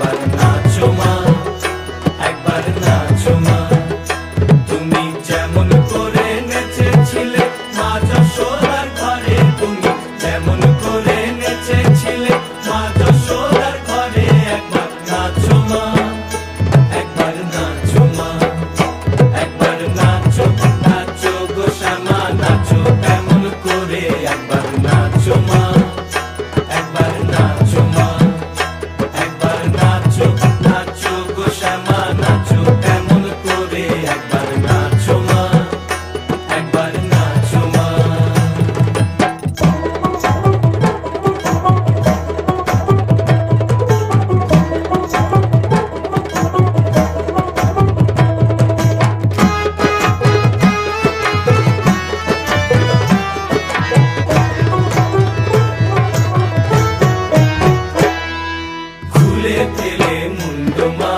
একবার নাচো মা, একবার নাচো মা। তুমি যেমন করে নেচেছিলে মা যশোদার ঘরে, তুমি যেমন করে নেচেছিলে মা যশোদার ঘরে, একবার নাচো মা, একবার নাচো মা, একবার নাচো, নাচো গো শ্যামা নাচো এমন করে, একবার নাচো মা, একবার নাচো মা, একবার নাচো, নাচো গো শ্যামা নাচো এমন করে, একবার নাচো মা, একবার নাচো মা। খুলে ফেলে মুন্ড মা